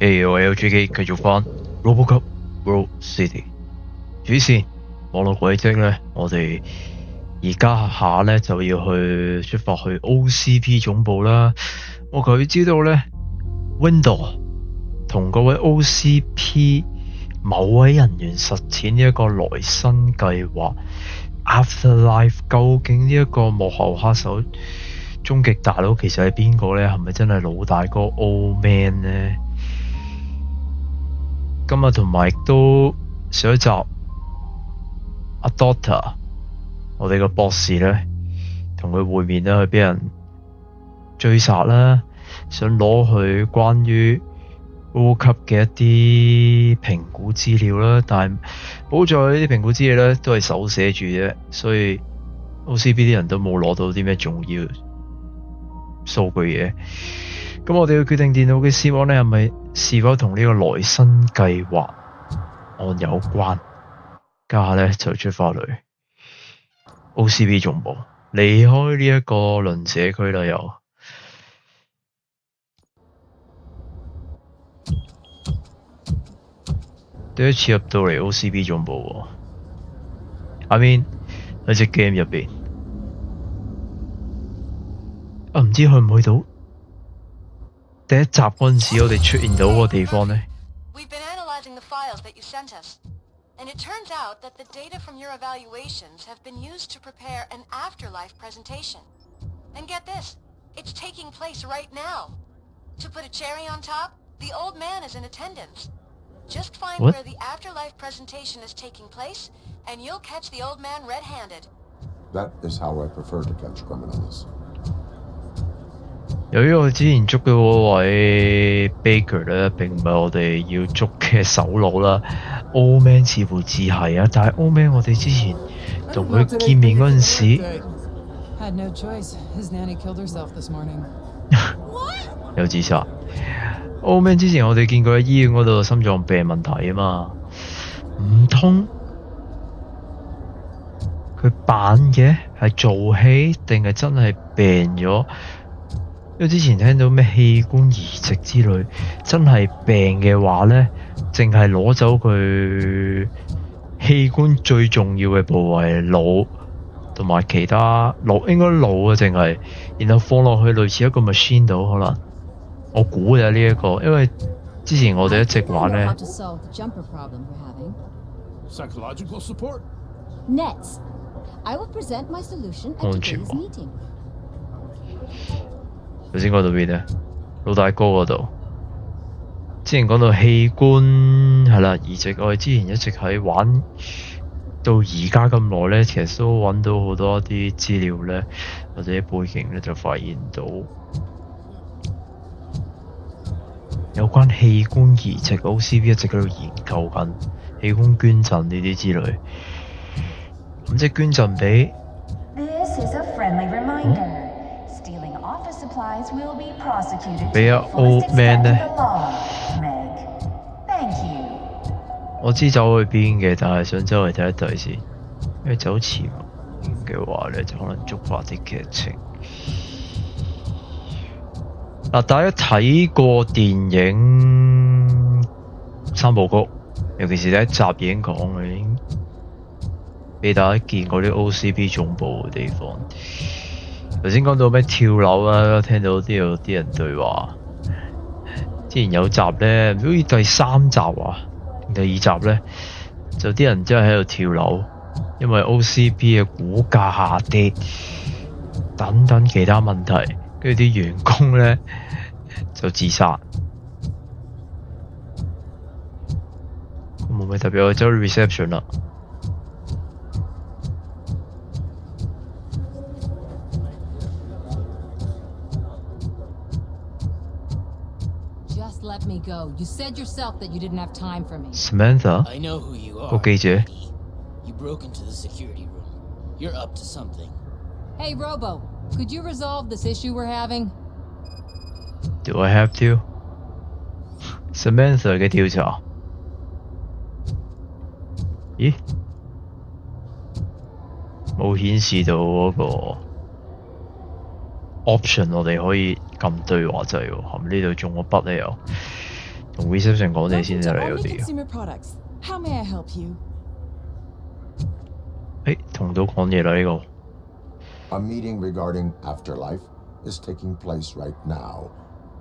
AOLGK 繼續翻 Robocop World City 主線網絡軌跡咧，我哋而家下咧就要出發去 OCP 總部啦。我佢知道咧 Window 同嗰位 OCP 某位人員實踐呢一個來生計劃 Afterlife， 究竟呢一個幕後黑手終極大佬其實係邊個咧？係咪真係老大哥 Old Man 咧？今日同埋亦都上一集阿 Doctor 我哋個博士咧同佢會面啦，佢俾人追殺啦，想攞佢關於 Robocop 嘅一啲評估資料啦，但係好在呢啲評估資料咧都係手寫住啫，所以 OCP 啲人都冇攞到啲咩重要數據嘢。咁我哋要決定電腦嘅視網咧係咪是否同呢個來生計劃案有關？家下咧就出發去 OCP 總部，離開呢一個鄰社區啦又。第一次入到嚟 OCP 總部喎，I mean 喺隻 game 入邊，唔知去唔去到第一集嗰陣時我哋出現到嗰個地方呢？ We've been analyzing the files that you sent us, and it turns out that the data from your evaluations have been used to prepare an afterlife presentation. And get this, it's taking place right now. To put a cherry on top, the old man is in attendance. Just find where the afterlife presentation is taking place, and you'll catch the old man red-handed. That is how I prefer to catch criminals. 由於我之前捉嘅嗰位 Baker 咧並唔係我哋要捉嘅首腦啦 ，Old Man 似乎只係啊，但係 Old Man 我哋之前同佢見面嗰陣時，有自殺。Old Man 之前我哋見過喺醫院嗰度心臟病問題啊嘛，唔通佢扮嘅係做戲定係真係病咗？因為之前聽到咩器官移植之類，真係病嘅話呢，淨係攞走佢器官最重要嘅部位腦同埋其他腦，應該腦啊，淨係然後放落去類似一個 machine 度可能。我估嘅呢一個，因為之前我哋一直玩呢。安全網。頭先講到邊呢？老大哥嗰度。之前講到器官係啦，移植我哋之前一直喺玩到而家咁耐呢，其實都揾到好多啲資料呢，或者背景呢，就發現到有關器官移植 OCP 一直喺度研究緊器官捐贈呢啲之類，咁即係捐贈俾。俾阿 Old Man 呢，我知走去邊嘅，但係想走去睇一睇先，因為走前嘅話呢，就可能觸發啲劇情。嗱，大家睇過電影三部曲，尤其是第一集已經講嘅，已經俾大家見過啲 OCP 總部嘅地方。頭先講到咩跳樓啦，聽到有啲人對話。之前有集呢，好似第三集啊，第二集呢，就啲人真係喺度跳樓，因為 OCP 嘅股價下跌等等其他問題，跟住啲員工呢就自殺。冇咩特別，我走去 reception 啦。Samantha 個記者。Hey Robo, could you resolve this issue we're having? Do I have to? Samantha 嘅調查。咦？冇顯示到嗰個 option，我哋可以撳對話掣喎。係咪呢度中咗筆咧又？同 reception 講嘢先 Welcome 就 to 嚟嗰 Omni 啲。 Consumer Products. How may I help you? 同到講嘢啦呢個。A meeting regarding afterlife is taking place right now.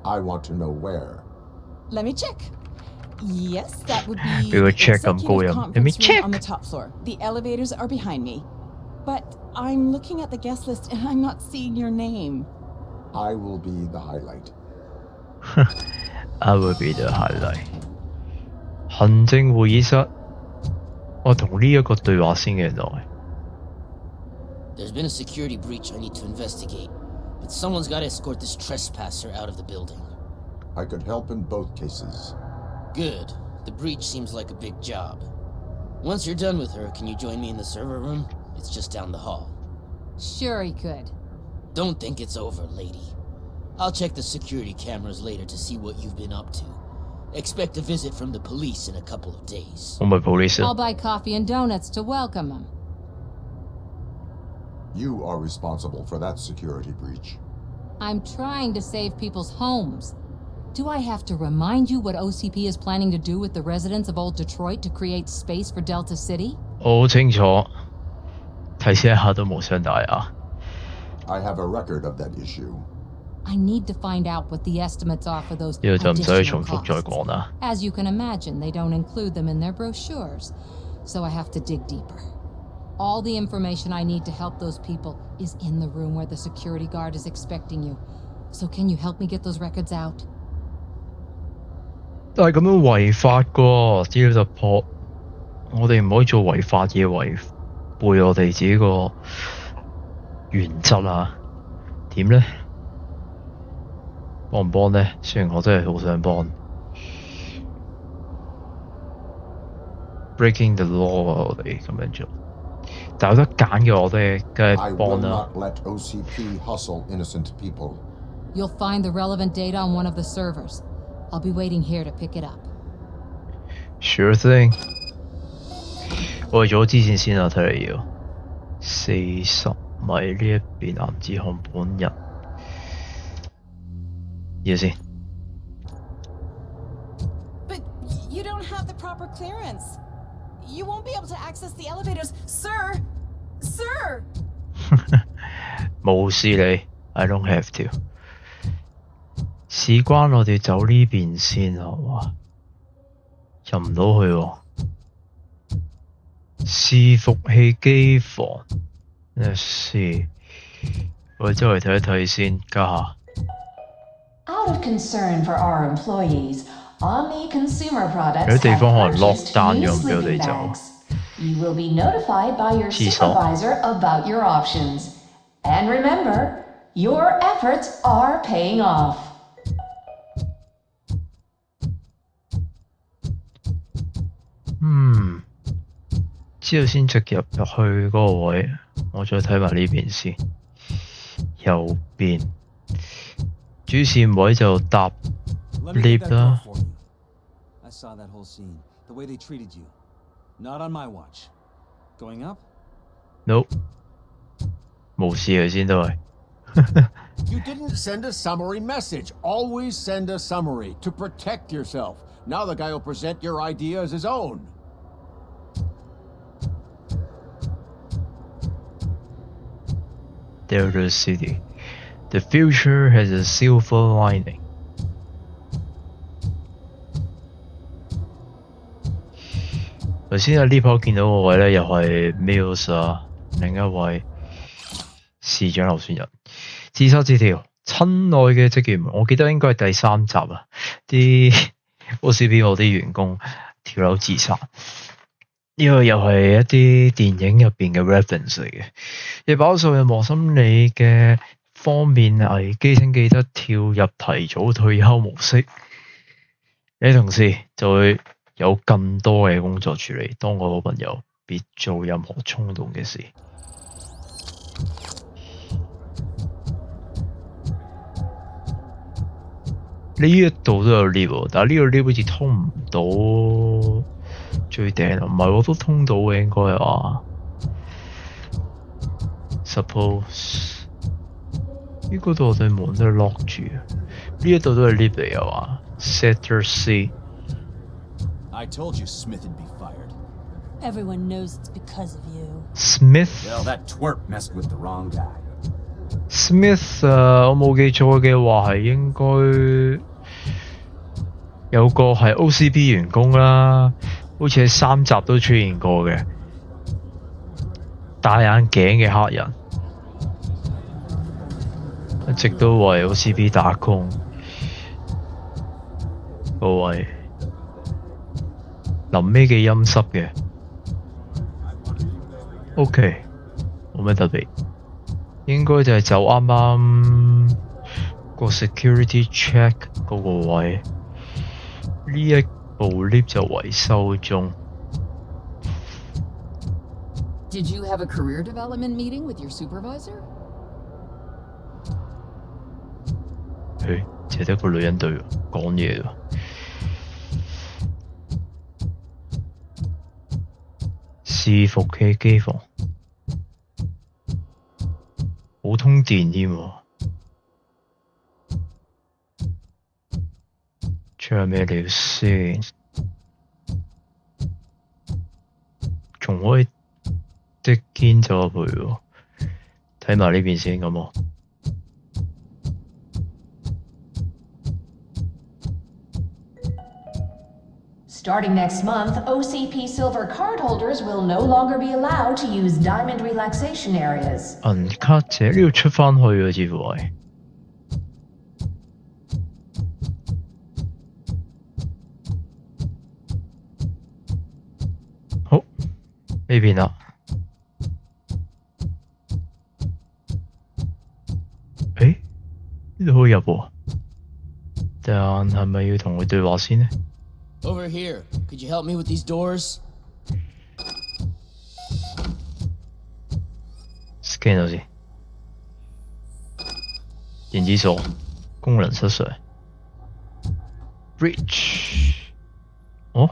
I want to know where. Let me check. Yes, that would be 俾個 the check 咁高 executive 音。Let me conference room check. on the top floor. The elevators are behind me. But I'm looking at the guest list and I'm not seeing your name. I will be the highlight. I will be the highlight。行政會議室，我同呢一個對話先嘅耐。There's been a security breach I need to investigate, but someone's got to escort this trespasser out of the building. I could help in both cases. Good. The breach seems like a big job. Once you're done with her, can you join me in the server room? It's just down the hall. Sure he could. Don't think it's over, lady. I'll check the security cameras later to see what you've been up to. Expect a visit from the police in a couple of days. 我咪 police I'll buy coffee and donuts to welcome him. You are responsible for that security breach. I'm trying to save people's homes. Do I have to remind you what OCP is planning to do with the residents of Old Detroit to create space for Delta City? 我好清楚，提示一下都無傷大雅。I have a record of that issue. I need to find out what the estimates are for those 呢個就唔使 additional 重複再 costs. 講啦。As you can imagine, they don't include them in their brochures, so I have to dig deeper. All the information I need to help those people is in the room where the security guard is expecting you. So can you help me get those records out? 但係咁樣違法㗎，資料突破，我哋唔可以做違法嘢違背我哋自己個原則啊？點呢？幫唔幫呢？雖然我真係好想幫。Breaking the law 啊，我哋咁樣做。但有得揀嘅，我都係梗 I 係 will 幫啦。 not let OCP hustle innocent people. You'll find the relevant data on one of the servers. I'll be waiting here to pick it up. Sure thing。我哋做咗支線先啊，睇嚟要40米呢一邊男子漢本人。嘢先。But you don't have the proper clearance. You won't be able to access the elevators. Sir! Sir! 冇事你 ，I don't have to。事關我哋走呢邊先係嘛？入唔到去喎。伺服器機房，let's see，我哋周圍睇一睇先，加下。Out of concern for our employees, Omni Consumer 有 Products 啲地 have 方可能 lock purchased 單 new 咗唔俾我 sleeping 哋走。 bags. You will be notified by your 廁所。 supervisor about your options. And remember, your efforts are paying off. 之後先直入去嗰個位，我再睇埋呢邊先。右邊主線位就搭 Let me get lift that 啦 door。for you. I saw that whole scene, the way they treated you. Not on my watch. Going up? Nope，冇事嘅先都係。You didn't send a summary message. Always send a summary to protect yourself. Now the guy will present your idea as his own. Delta City, the future has a silver lining。頭先喺呢鋪見到個位咧，又係 Mills 啊，另一位市長候選人。自殺字條，親愛嘅職員們，我記得應該係第3集啊，啲 OCP 我啲員工跳樓自殺。呢個又係一啲電影入邊嘅 reference 嚟嘅。亦飽受任何心理嘅方面危機，請記得跳入提早退休模式。你同事就會有更多嘅工作處理。當個好朋友，別做任何衝動嘅事。呢一度都有 lift 喎，但係呢個 lift 好似通唔到最頂啊！唔係我都通到嘅應該係話。Suppose 呢個度我對門都係 lock 住，呢一度都係 lift 嚟嘅話 ，Sector C I told you Smith'd be fired. Everyone knows it's because of you. Smith Well, that twerp messed with the wrong guy. Smith 我冇記錯嘅話係應該有個係 OCP 員工啦，好似喺3集都出現過嘅，戴眼鏡嘅黑人，一直都為 OCP 打工。個位臨尾幾陰濕嘅 ，OK， 冇咩特別，應該就係走啱啱個 security check 嗰個位，呢一部 lift 就維修中。Did you have a career development meeting with your supervisor? 淨係得個女人對講嘢喎。伺服器機房，冇通電添喎。仲有咩料先？仲可以即堅走入去喎。睇埋呢邊先咁喎。Starting next month, OCP Silver cardholders will no longer be allowed to use Diamond relaxation areas. 銀卡者呢度出返去喎，似乎係。好，呢邊啦。呢度可以入喎，但係咪要同佢對話先呢？ Over here. Could you help me with these doors? Scan 到先。電子鎖功能失常。Breach。哦，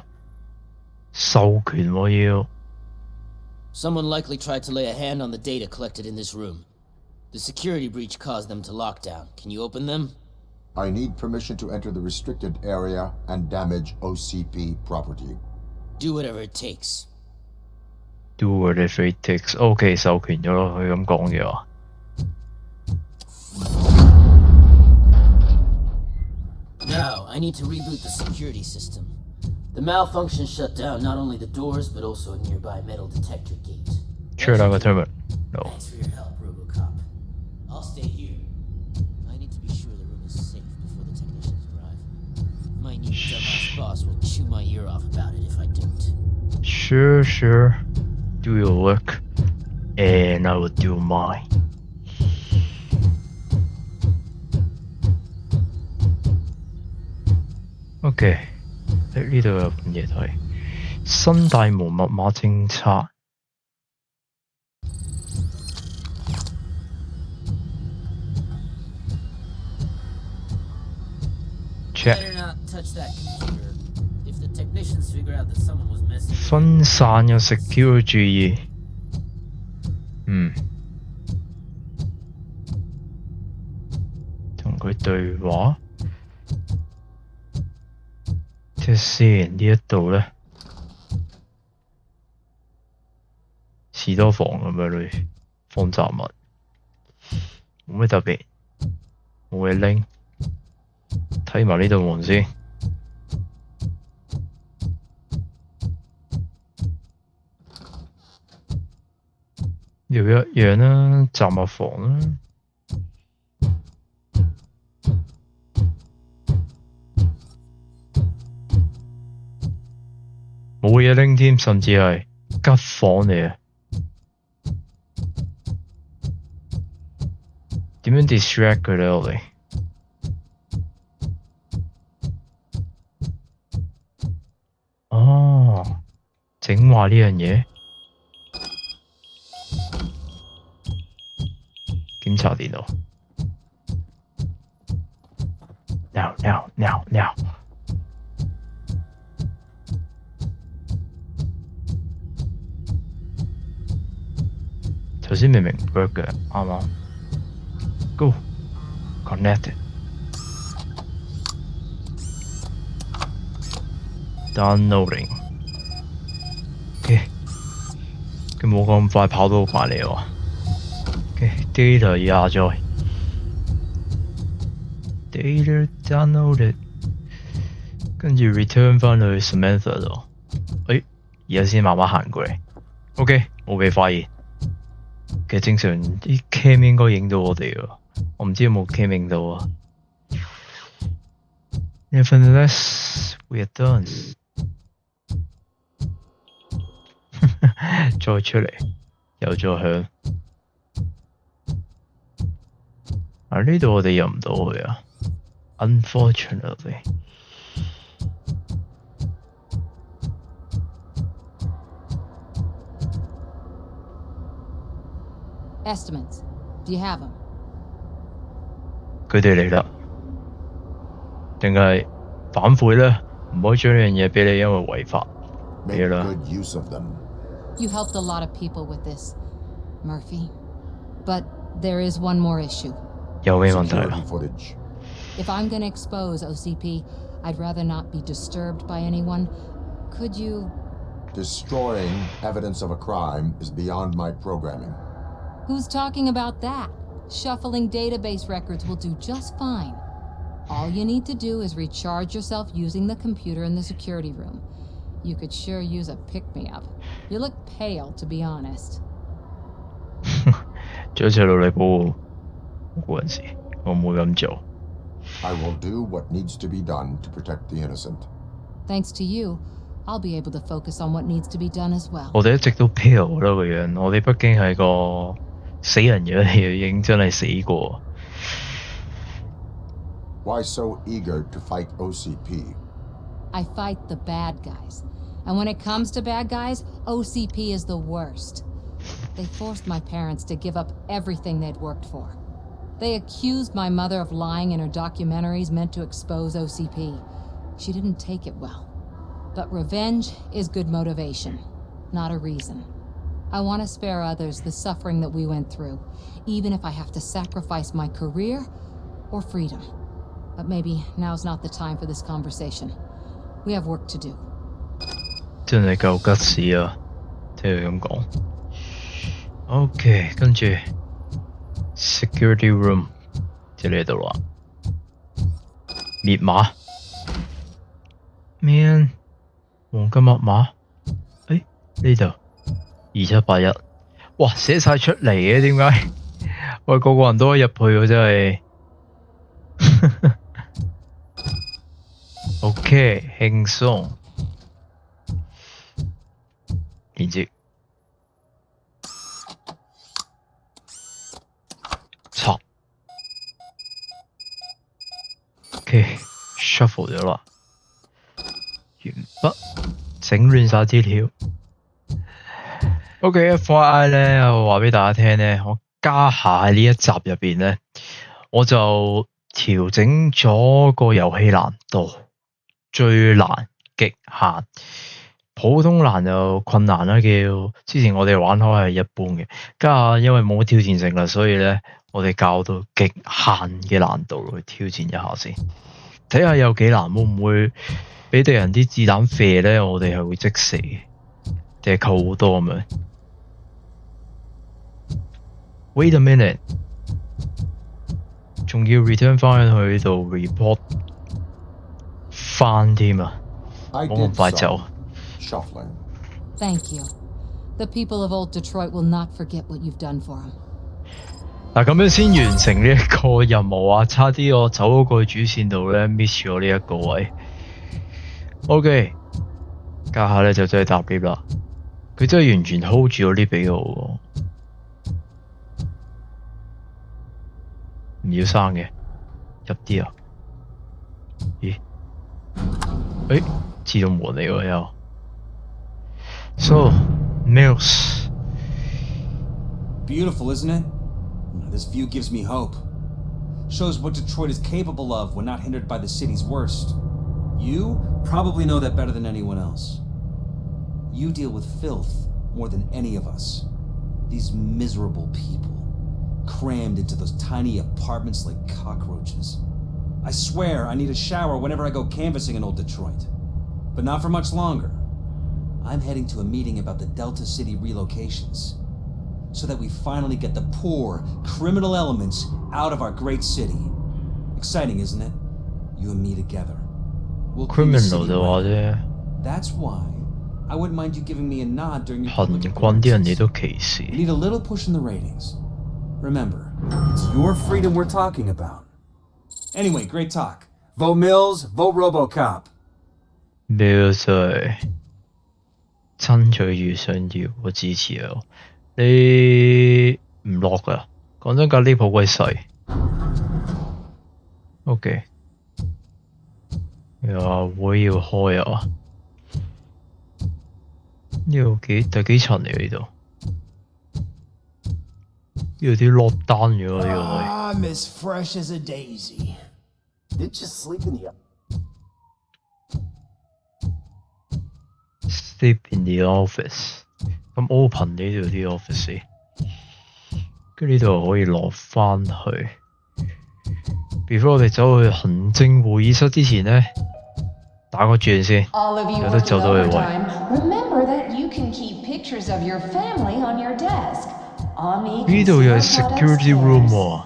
授權喎要。Someone likely tried to lay a hand on the data collected in this room. The security breach caused them to lock down. Can you open them? I need permission to enter the restricted area and damage OCP property. Do whatever it takes. Do whatever it takes. OK， 授權咗咯，佢咁講嘅話。Now, I need to reboot the security system. The malfunction shut down not only the doors, but also a nearby metal detector gate. 出兩個 terminal。No. Thanks for your help, Robocop. I'll stay here. I need to be sure the room is safe before the technicians arrive. My new dumbass boss will chew my ear off about it if I don't. Sure. Do your work, and I will do mine. OK， 呢度有本嘢睇，新大門密碼偵測。Better not touch that computer. If the technicians figure out that someone was messing. 分散嘅security注意。同佢對話。睇先呢一度咧，士多房咁樣類放雜物，冇咩特別，冇嘢拎。睇埋呢度門先。又一樣啦，雜物房啦。冇嘢拎添，甚至係吉房嚟嘅。點樣 distract 佢咧？我哋整壞呢樣嘢，檢查電腦。Now。頭先明明 work 嘅，啱啱 ？Go connected。downloading。OK， 佢冇咁快跑到埋嚟喎。OK，data 下載 ，data downloaded， 跟住 return 翻去 Samantha 度。而家先慢慢行過嚟。OK， 冇被發現。其實正常啲 cam 應該影到我哋喎，我唔知有冇 cam 影到啊。Nevertheless, we are done 。再出嚟，又再響。呢度我哋入唔到去啊 ，unfortunately。Estimates. Do you have them? 佢哋嚟啦，定係反悔咧？唔可以將呢樣嘢俾你，因為違法。Make good use of them. You helped a lot of people with this, Murphy. But there is one more issue. 有咩問題啊 Security footage. If I'm gonna expose OCP, I'd rather not be disturbed by anyone. Could you... Destroying evidence of a crime is beyond my programming. Who's talking about that? Shuffling database records will do just fine. All you need to do is recharge yourself using the computer in the security room. You could sure use a pick-me-up. You look pale, to be honest. 將細路嚟保護嗰陣時，我唔會咁做。I will do what needs to be done to protect the innocent. Thanks to you, I'll be able to focus on what needs to be done as well. 我哋一直都 pale 啦個樣，我哋畢竟係個死人樣嚟，已經真係死過。Why so eager to fight OCP? I fight the bad guys. And when it comes to bad guys, OCP is the worst. They forced my parents to give up everything they'd worked for. They accused my mother of lying in her documentaries meant to expose OCP. She didn't take it well. But revenge is good motivation, not a reason. I want to spare others the suffering that we went through, even if I have to sacrifice my career or freedom. But maybe now's not the time for this conversation. We have work to do. 真係夠吉屎啊！聽佢咁講。OK， 跟住 security room 就呢度啦。密碼 ，Man， 黃金密碼，呢度2781，哇寫晒出嚟嘅點解？喂，個個人都可以入去喎，真係。OK， 輕鬆。連接，插 ，OK，shuffle 咗啦，完畢，整亂晒資料。OK，FYI 咧，我話俾大家聽咧，我家下喺呢一集入邊咧，我就調整咗個遊戲難度，最難極限。普通難就困難啦，叫之前我哋玩開係一般嘅，家下因為冇乜挑戰性啦，所以咧我哋教到極限嘅難度去挑戰一下先，睇下有幾難，會唔會俾敵人啲子彈射咧？我哋係會即死，定係扣好多咁樣 ？Wait a minute， 仲要 return 翻去度 report 翻添啊！冇咁快走。Shuffling. Thank you. The people of old Detroit will not forget what you've done for them. 嗱，咁樣先完成呢一個任務啊！差啲我走咗過去主線度咧 ，miss 咗呢一個位。OK， 家下咧就真係搭 lift 啦。佢真係完全 hold 住咗 lift 俾我喎。唔要生嘅，入啲啊？咦？自動門嚟喎又。So, Mills. Beautiful, isn't it? This view gives me hope. Shows what Detroit is capable of when not hindered by the city's worst. You probably know that better than anyone else. You deal with filth more than any of us. These miserable people, crammed into those tiny apartments like cockroaches. I swear I need a shower whenever I go canvassing in old Detroit. But not for much longer. I'm heading to a meeting about the Delta City relocations, so that we finally get the poor, criminal elements out of our great city. Exciting, isn't it? You and me together. We'll clean the city right. That's why I wouldn't mind you giving me a nod during your public appearances. We need a little push in the ratings. Remember, it's your freedom we're talking about. Anyway, great talk. Vote Mills, vote Robocop. Mills 爭取住想要我支持啊！你唔落㗎？講真，架 lift 好鬼細。OK， 又會要開啊？呢度第幾層嚟？呢度？呢度啲落單咗呢個位。I'm as fresh as a daisy. Did you sleep in the Sleep in the office， 咁 open 呢度啲 office， 跟住呢度可以落翻去。Before 我哋走去行政會議室之前呢，打個轉先，有得走到去位。呢度又係 security room 喎。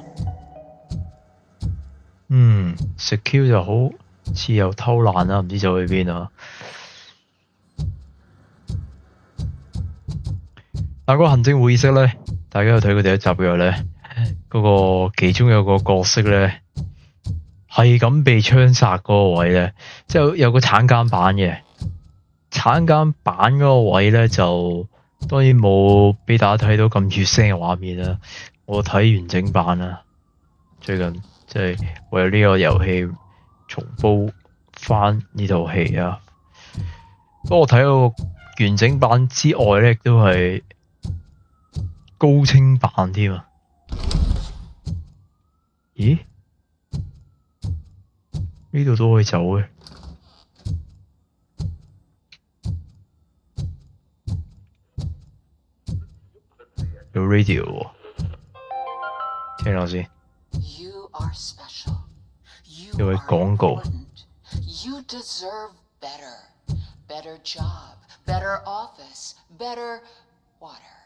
secure 就好似又偷懶啦，唔知走去邊啊？但個行政會議室咧，大家有睇過第一集嘅咧，嗰個其中有個角色咧，係咁被槍殺嗰個位咧，即係有個產監版嘅，產監版嗰個位咧就當然冇俾大家睇到咁血腥嘅畫面啦。我睇完整版啦，最近即係為咗呢個遊戲重煲翻呢套戲啊。不過我睇個完整版之外咧，亦都係高清版添啊！咦？呢度都可以走嘅，有 radio 喎，聽下先。有位廣告。You deserve better. Better job, better office, better water.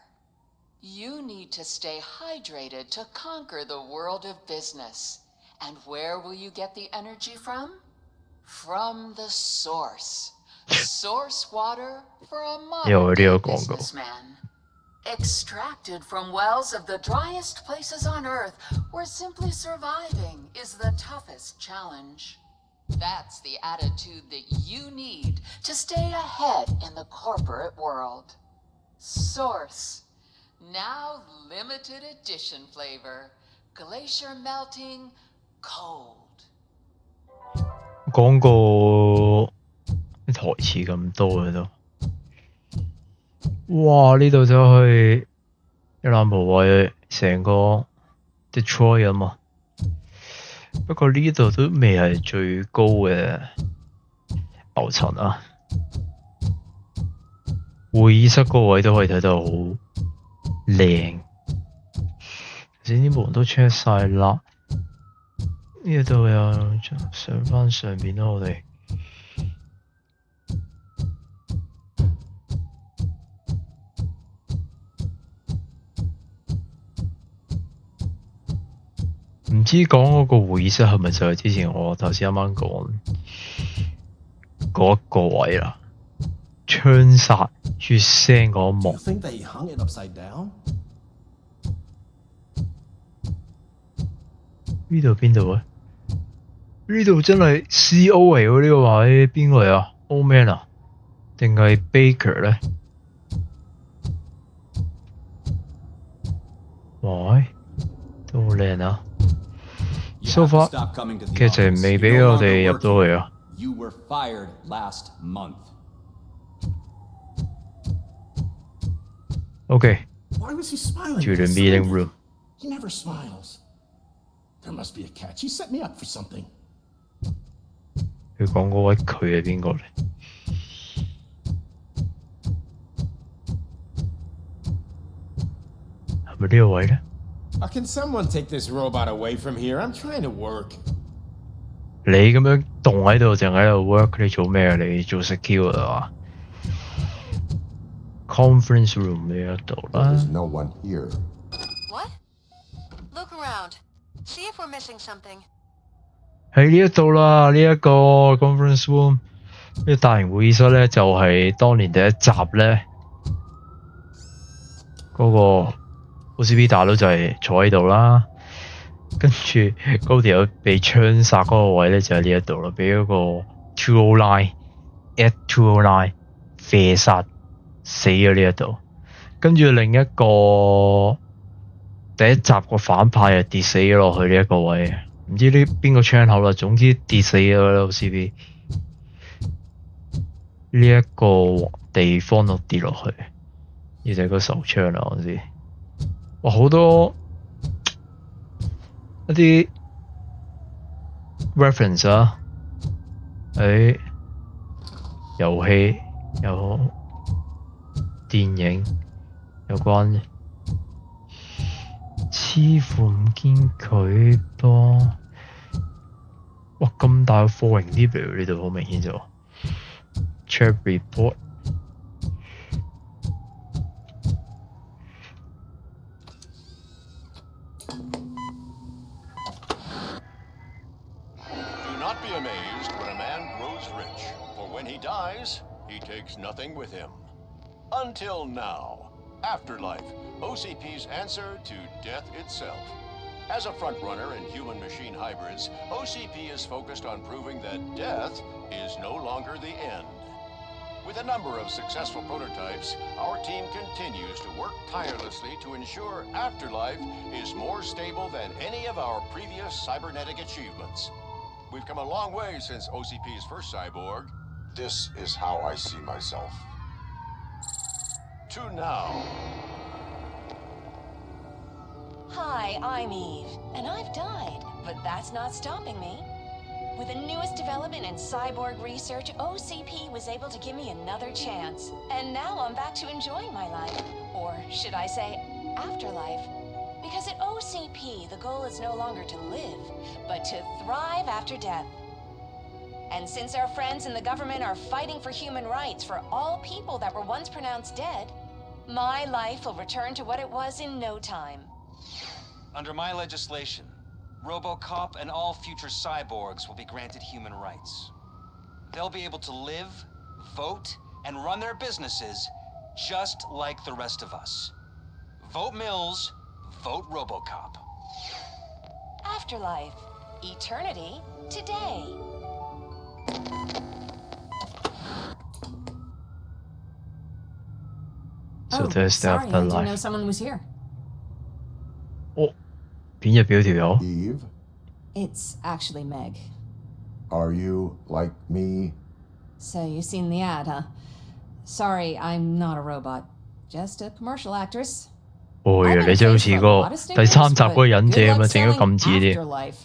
You need to stay hydrated to conquer the world of business. And where will you get the energy from? From the source. Source water for a modern businessman. Extracted from wells of the driest places on Earth, where simply surviving is the toughest challenge. That's the attitude that you need to stay ahead in the corporate world. Source. Now limited edition flavor. Glacier melting cold. 廣告啲台詞咁多嘅都，哇！呢度就去一覽無遺成個 Detroit 啊嘛。不過呢度都未係最高嘅樓層啊，會議室嗰個位都可以睇到好靚。頭先啲門都 check 晒啦，呢度又上翻上邊啦，我哋。唔知講嗰個會議室係咪就係之前我頭先啱啱講嗰一個位啦？槍殺血腥嗰一幕。呢度邊度啊？呢度真係 C.O. 嚟喎，呢個位邊個嚟啊 ？Old Man 啊？定係 Baker 咧？喂，都好靚啊！ So far， 劇情未俾我哋入到去啊。You were fired last month. Okay. Why was he smiling? To the meeting room. He never smiles. There must be a catch. He set me up for something. 佢講嗰位佢係邊個嚟？係咪呢個位咧？ Can someone take this robot away from here? I'm trying to work. 你咁樣凍喺度，淨喺度 work， 你做咩啊？你做 secure 啊？Conference room 呢一度啦。There's no one here. What? Look around. See if we're missing something. 喺呢一度啦，呢一個 conference room 呢個大型會議室咧，就係當年第一集咧嗰個 OCP 大佬就係坐喺度啦。跟住嗰條友被槍殺嗰個位咧就喺呢一度啦，俾嗰個 209 at 209射殺死咗呢一度。跟住另一個第一集個反派又跌死咗落去呢一個位，唔知呢邊個窗口啦，總之跌死咗啦 OCP 呢一個地方度跌落去，呢就係個手槍啦，我知。哇，好多一啲 reference 啊，喺遊戲有電影有關嘅，似乎唔見佢噃。哇，咁大個 foreign level 呢度好明顯就 check report。He takes nothing with him. Until now, Afterlife, OCP's answer to death itself. As a frontrunner in human-machine hybrids, OCP is focused on proving that death is no longer the end. With a number of successful prototypes, our team continues to work tirelessly to ensure Afterlife is more stable than any of our previous cybernetic achievements. We've come a long way since OCP's first cyborg. This is how I see myself. To now. Hi, I'm Eve, and I've died, but that's not stopping me. With the newest development in cyborg research, OCP was able to give me another chance. And now I'm back to enjoying my life. Or should I say, afterlife. Because at OCP, the goal is no longer to live, but to thrive after death. And since our friends in the government are fighting for human rights for all people that were once pronounced dead, my life will return to what it was in no time. Under my legislation, Robocop and all future cyborgs will be granted human rights. They'll be able to live, vote, and run their businesses just like the rest of us. Vote Mills, vote Robocop. Afterlife. Eternity. Today. So there's the sorry, I didn't know afterlife. someone was here. 哦，片入邊嗰條友。 Eve, It's actually Meg. are you like me? So you've seen the ad, huh? Sorry, I'm not a robot. Just a commercial actress. 哦， I've 原 been 來 a 真係好 face 似 for a 個 lot of 第 stinkers, 三集嗰個 but 忍者 good 咁 luck 啊，整咗 selling 禁止啲。 Afterlife.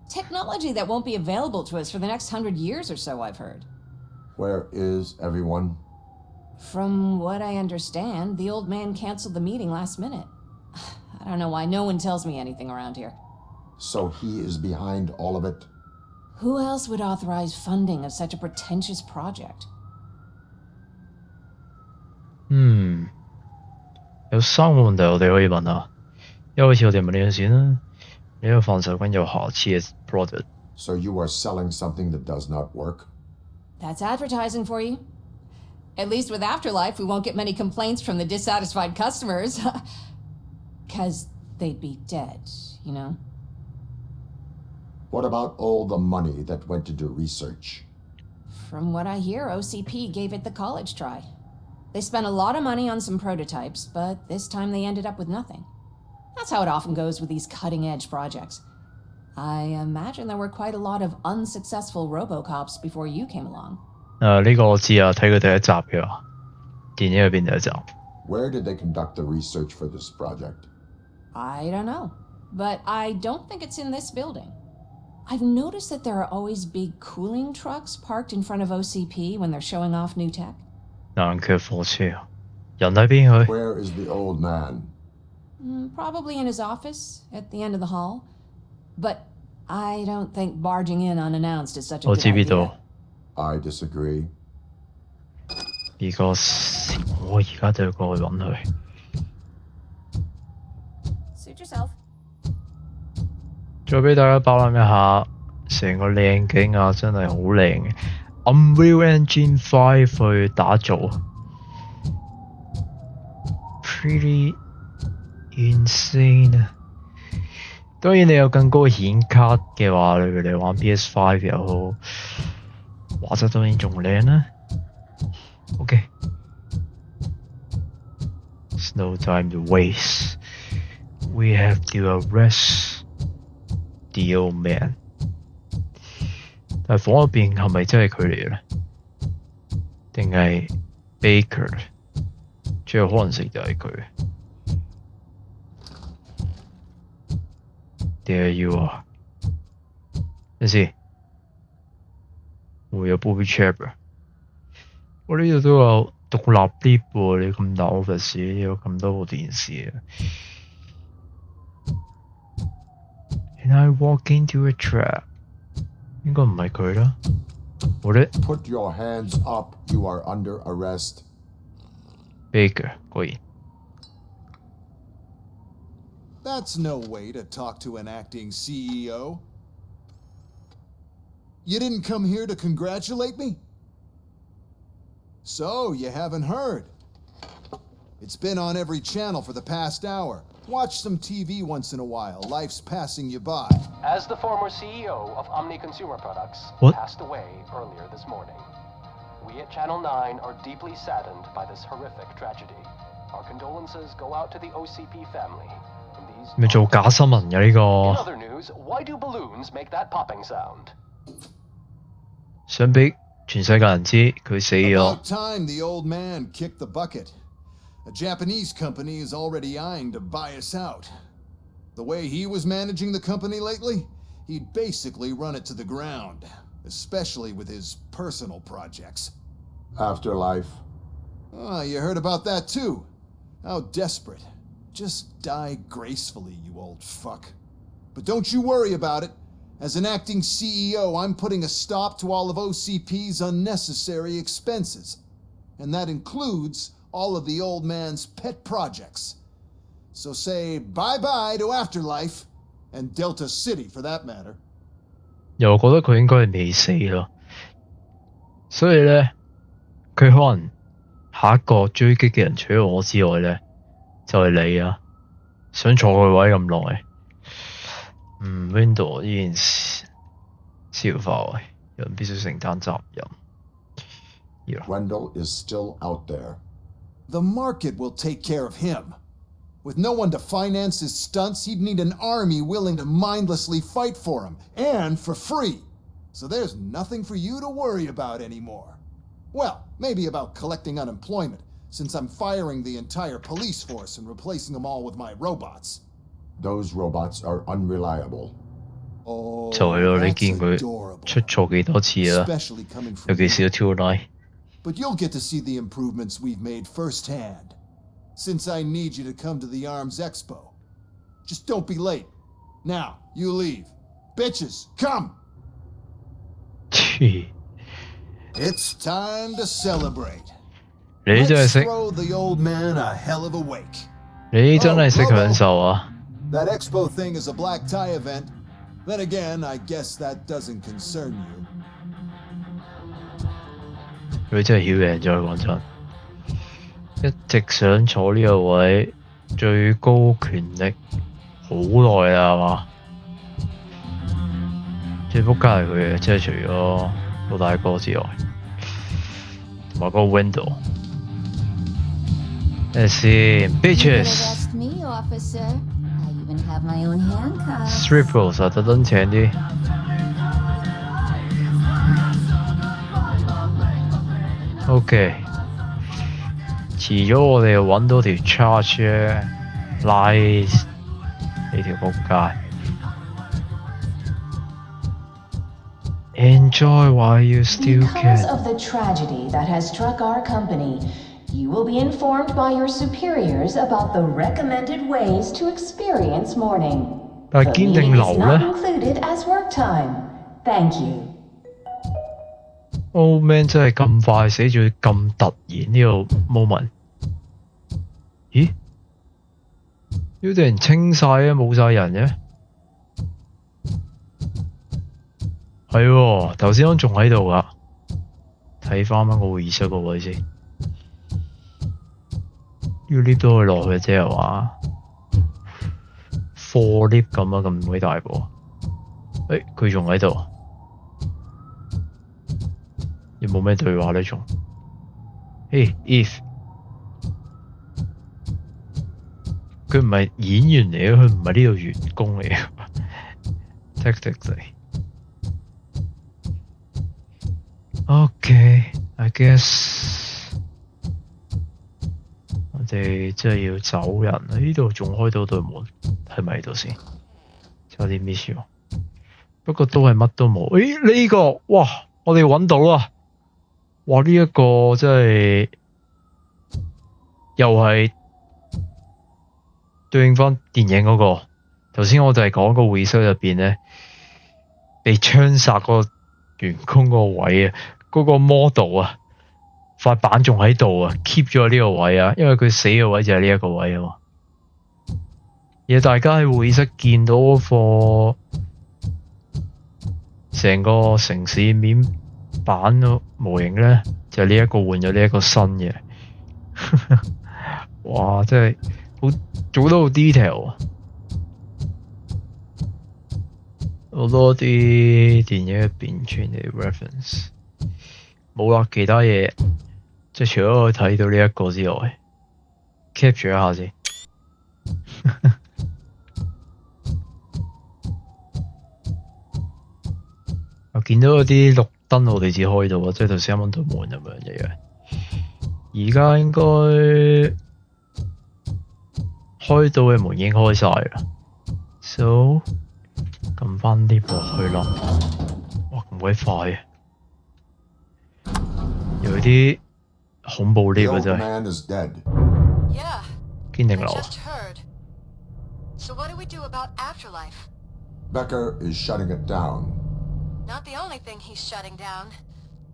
Technology that won't be available to us for the next 100 years or so, I've heard. Where is everyone? From what I understand, the old man canceled the meeting last minute. I don't know why no one tells me anything around here. So he is behind all of it? Who else would authorize funding of such a pretentious project? 有三個問題我哋可以問啊。一開始我哋問你先啦，你個範疇君有瑕疵嘅 product。 So you are selling something that does not work? That's advertising for you. At least with Afterlife, we won't get many complaints from the dissatisfied customers. 'Cause they'd be dead, you know? What about all the money that went into research? From what I hear, OCP gave it the college try. They spent a lot of money on some prototypes, but this time they ended up with nothing. That's how it often goes with these cutting-edge projects. I imagine there were quite a lot of unsuccessful Robocops before you came along. 呢個我知啊，睇佢第一集嘅電影入邊第一集。 Where did they conduct the research for this project? I don't know, but I don't think it's in this building. I've noticed that there are always big cooling trucks parked in front of OCP when they're showing off new tech. 冷卻火車啊，人喺邊去？ Where is the old man? Probably in his office, at the end of the hall. But I don't think barging in unannounced is such a 我 good 知邊度 idea. I disagree. because 我而家就要過去揾佢。Suit yourself. 再俾大家包攬一下，成個靚景啊，真係好靚嘅。Unreal Engine 5去打造 ，pretty insane 啊！當然你有更高嘅顯卡嘅話，例如你玩 PS5 又好，畫質當然仲靚啦。OK， There's no time to waste. We have to arrest the old man. 但係房入邊係咪真係佢嚟嘅咧？定係 Baker？ 最有可能性就係佢。There you are。等先，會有 booby trap 啊！我呢度都有獨立 lift 喎，你咁大 office 有咁多部電視啊！ And I walk into a trap。應該唔係佢啦。我咧 Put your hands up. You are under arrest. Baker 果然。That's no way to talk to an acting CEO. You didn't come here to congratulate me? So, you haven't heard. It's been on every channel for the past hour. Watch some TV once in a while. Life's passing you by. As the former CEO of Omni Consumer Products What? passed away earlier this morning, we at Channel 9 are deeply saddened by this horrific tragedy. Our condolences go out to the OCP family. In these 咪做假新聞嘅呢 In 個？ other news, why do balloons make that popping sound? 想俾全世界人知佢死咗。 About time the old man kicked the bucket. A Japanese company is already eyeing to buy us out. The way he was managing the company lately, he'd basically run it to the ground, especially with his personal projects. Afterlife. Ah, you heard about that too. How desperate. Just die gracefully, you old fuck. But don't you worry about it. As an acting CEO, I'm putting a stop to all of OCP's unnecessary expenses. And that includes all of the old man's pet projects. So say bye-bye to Afterlife, and Delta City for that matter. 又覺得佢應該係未死咯，所以咧，佢可能下一個追擊嘅人除咗我之外咧，就係你啊！想坐佢位咁耐。Window 呢件事消化為人必須承擔責任。Wendell is still out there. The market will take care of him. With no one to finance his stunts, he'd need an army willing to mindlessly fight for him, and for free. So there's nothing for you to worry about anymore. Well, maybe about collecting unemployment, since I'm firing the entire police force and replacing them all with my robots. Those robots are unreliable. Oh, 就係咯，你 that's 見佢 adorable. 出錯幾多次啦， Especially coming 有 from 幾時都跳拉。 But you'll get to see the improvements we've made firsthand. Since I need you to come to the ARMS Expo. Just don't be late. Now, you leave. Bitches, come! It's time to celebrate. 你真係 Let's 識， throw the old man a hell of a wake. 你真係識享受啊！ That Expo thing is a black tie event. Then again, I guess that doesn't concern you. 佢真係曉贏咗，講真。一直想坐呢個位，最高權力好耐啦，係嘛？最仆街係佢嘅，即係除咗老大哥之外，同埋嗰個 window。睇下先 ，bitches。 Arrest me, officer. I even have my own handcuffs. Strippers 啊，特登請啲。OK。遲咗我哋又揾到條 charge 咧，拉你條仆街。Enjoy while you still Because can. of the tragedy that has struck our company, you will be informed by your superiors about the recommended ways to experience mourning. 但係堅定流咧 included as work time. Thank you. Old man 真係咁快死，仲要咁突然呢個 moment。咦？呢度人清晒啊，冇晒人嘅。係喎，頭先我仲喺度噶。睇翻個會議室個位先。要 lift 都可以落去啫係嘛？4 lift 咁啊，咁鬼大部。佢仲喺度。有冇咩對話呢？仲？Hey Eve， 佢唔係演員嚟嘅，佢唔係呢度員工嚟嘅。Technically， OK，I guess 我哋真係要走人啦。呢度仲開到對門，係咪喺度先？差啲 miss 咗，不過都係乜都冇。呢個，哇！我哋揾到啦！哇！呢一個真係又係對應翻電影嗰個。頭先我就係講個會議室入邊咧，被槍殺個員工個位啊，嗰個 model 啊，塊板仲喺度啊 ，keep 咗呢個位啊，因為佢死嘅位就係呢一個位啊嘛。而大家喺會議室見到嗰個成個城市面板個模型咧，就係呢一個換咗呢一個新嘅。哇！真係好做得好 detail 啊！好多啲電影入邊傳嚟 reference， 冇啦，其他嘢即係除咗我睇到呢一個之外 ，capture 一下先。我見到嗰啲綠燈我哋只開到啊，即係頭先啱啱對門咁樣一樣。而家應該開到嘅門已經開晒啦 ，so 撳翻啲落去啦。哇，咁鬼快啊！有啲恐怖啲嘅真係。堅定流啊！ So what do we do about afterlife? Becker is shutting it down. Not the only thing he's shutting down.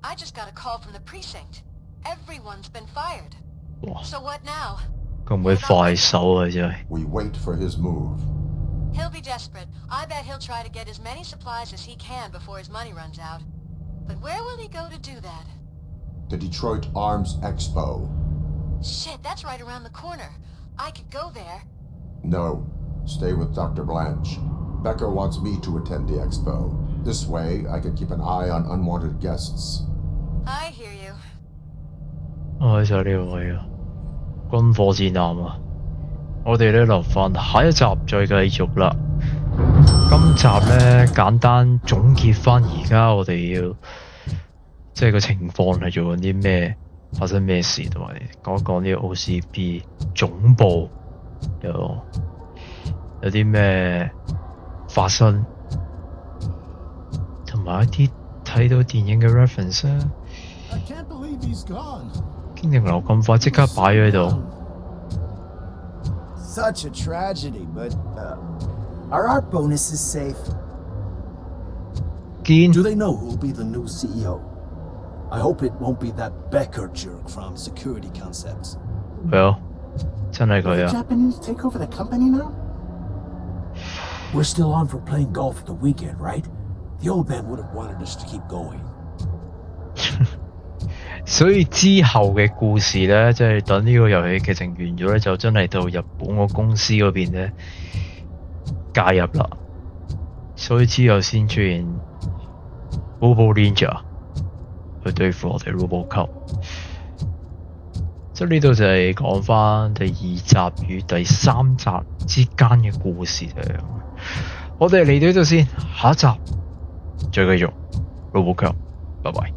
I just got a call from the precinct. Everyone's been fired. So what now? 咁鬼快手啊真係。We wait for his move. He'll be desperate. I bet he'll try to get as many supplies as he can before his money runs out. But where will he go to do that? The Detroit Arms Expo. Shit, that's right around the corner. I could go there. No. Stay with Dr. Blanche. Becker wants me to attend the expo. This way, I can keep an eye on unwanted guests. I hear you. 開晒呢個位啊！軍火戰艦啊！我哋咧留翻下一集再繼續啦。今集咧簡單總結翻而家我哋要即係個情況係做緊啲咩，發生咩事，同埋講一講呢個 OCP 總部有啲咩發生，同埋一啲睇到電影嘅 reference 啊！堅定流咁快即刻擺咗喺度。Such a tragedy, but are our bonuses safe? Do they know who'll be the new CEO? I hope it won't be that Becker jerk from Security Concepts. Well, 真係佢啊！ Japanese take over the company now? We're still on for playing golf at the weekend, right? The old man would have wanted us to keep going. 所以之後嘅故事咧，即係等呢個遊戲劇情完咗咧，就真係到日本個公司嗰邊咧介入啦。所以之後先出現 Robo Ninja 去對付我哋 Robocop。即係呢度就係講翻第2集與第3集之間嘅故事嚟。我哋嚟到呢度先，下一集再繼續 Robocop。拜拜。